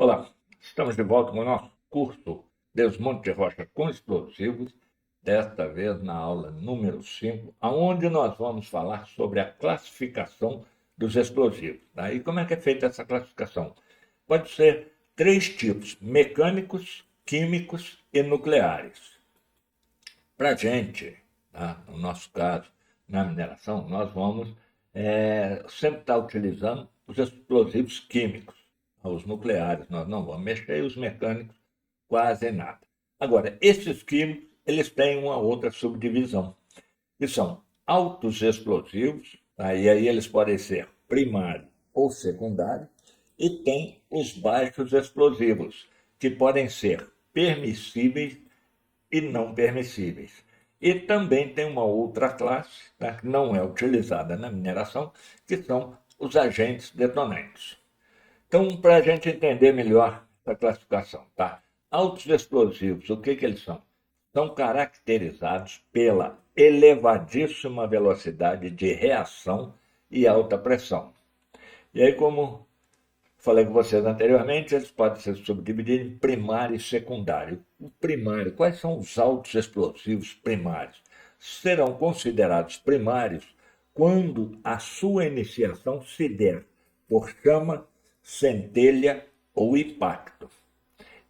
Olá, estamos de volta com o nosso curso Desmonte de Rocha com Explosivos, desta vez na aula número 5, onde nós vamos falar sobre a classificação dos explosivos. Tá? E como é que é feita essa classificação? Pode ser três tipos: mecânicos, químicos e nucleares. Para a gente, tá? No nosso caso, na mineração, nós vamos sempre estar utilizando os explosivos químicos. Os nucleares nós não vamos mexer, e os mecânicos quase nada. Agora, esses químicos, eles têm uma outra subdivisão, que são altos explosivos, tá? E aí eles podem ser primário ou secundário, e tem os baixos explosivos, que podem ser permissíveis e não permissíveis. E também tem uma outra classe, tá, que não é utilizada na mineração, que são os agentes detonantes. Então, para a gente entender melhor essa classificação, tá? Altos explosivos, o que eles são? São caracterizados pela elevadíssima velocidade de reação e alta pressão. E aí, como falei com vocês anteriormente, eles podem ser subdivididos em primário e secundário. O primário, quais são os altos explosivos primários? Serão considerados primários quando a sua iniciação se der por chama, centelha ou impacto.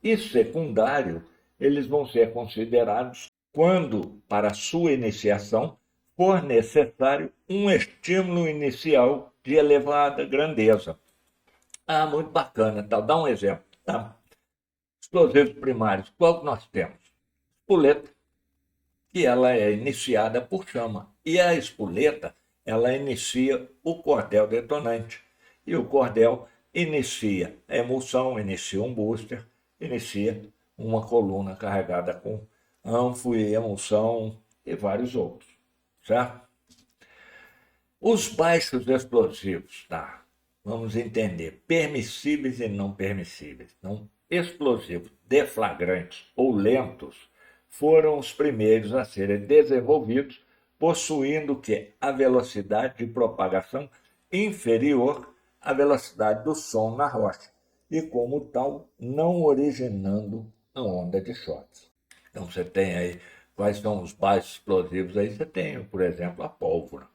E secundário, eles vão ser considerados quando, para sua iniciação, for necessário um estímulo inicial de elevada grandeza. Muito bacana, tal. Dá um exemplo, tá? Explosivos primários, qual que nós temos? Espoleta, que ela é iniciada por chama. E a espoleta, ela inicia o cordel detonante. E o cordel inicia a emulsão, inicia um booster, inicia uma coluna carregada com ânfo e emulsão e vários outros, certo? Os baixos explosivos, tá? Vamos entender, permissíveis e não permissíveis. Então, explosivos deflagrantes ou lentos foram os primeiros a serem desenvolvidos, possuindo que a velocidade de propagação inferior à velocidade do som na rocha, e como tal, não originando a onda de choque. Então você tem aí, quais são os baixos explosivos aí? Você tem, por exemplo, a pólvora.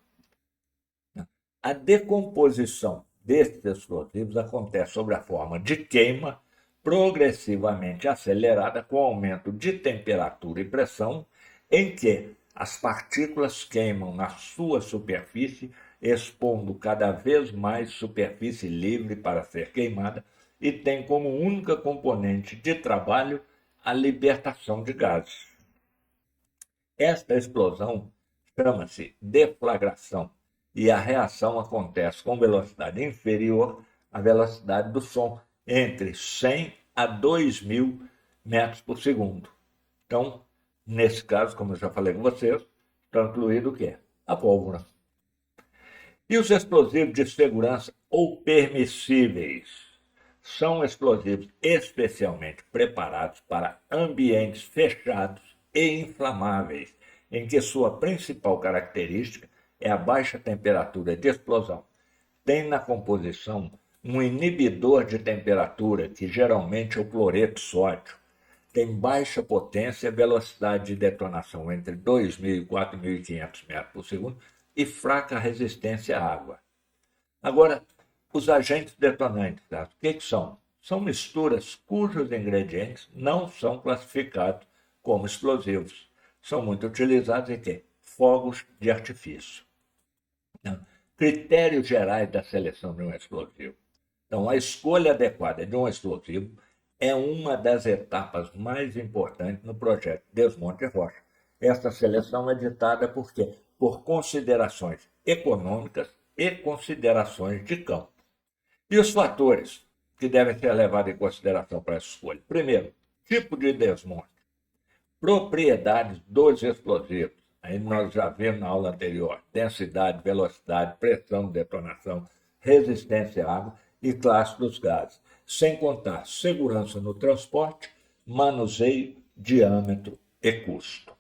A decomposição destes explosivos acontece sob a forma de queima progressivamente acelerada com aumento de temperatura e pressão, em que as partículas queimam na sua superfície, expondo cada vez mais superfície livre para ser queimada, e tem como única componente de trabalho a libertação de gases. Esta explosão chama-se deflagração, e a reação acontece com velocidade inferior à velocidade do som, entre 100 a 2.000 metros por segundo. Então, nesse caso, como eu já falei com vocês, está incluído o quê? A pólvora. E os explosivos de segurança ou permissíveis são explosivos especialmente preparados para ambientes fechados e inflamáveis, em que sua principal característica é a baixa temperatura de explosão. Tem na composição um inibidor de temperatura, que geralmente é o cloreto de sódio. Tem baixa potência e velocidade de detonação entre 2.000 e 4.500 metros por segundo e fraca resistência à água. Agora, os agentes detonantes, tá? O que são? São misturas cujos ingredientes não são classificados como explosivos. São muito utilizados em quê? Fogos de artifício. Critérios gerais da seleção de um explosivo. Então, a escolha adequada de um explosivo é uma das etapas mais importantes no projeto Desmonte de Rocha. Esta seleção é ditada por quê? Por considerações econômicas e considerações de campo. E os fatores que devem ser levados em consideração para essa escolha? Primeiro, tipo de desmonte, propriedades dos explosivos. Aí nós já vimos na aula anterior: densidade, velocidade, pressão de detonação, resistência à água e classe dos gases, sem contar segurança no transporte, manuseio, diâmetro e custo.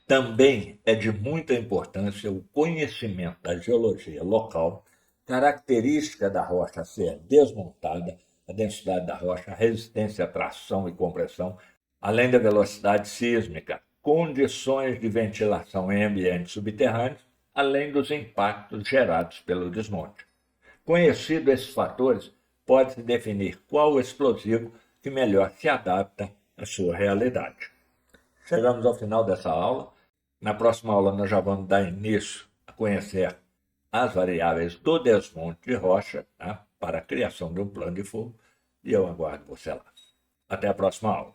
Também é de muita importância o conhecimento da geologia local, característica da rocha a ser desmontada, a densidade da rocha, a resistência à tração e compressão, além da velocidade sísmica, condições de ventilação em ambientes subterrâneos, além dos impactos gerados pelo desmonte. Conhecidos esses fatores, pode-se definir qual o explosivo que melhor se adapta à sua realidade. Chegamos ao final dessa aula. Na próxima aula, nós já vamos dar início a conhecer as variáveis do desmonte de rocha, tá, para a criação de um plano de fogo, e eu aguardo você lá. Até a próxima aula.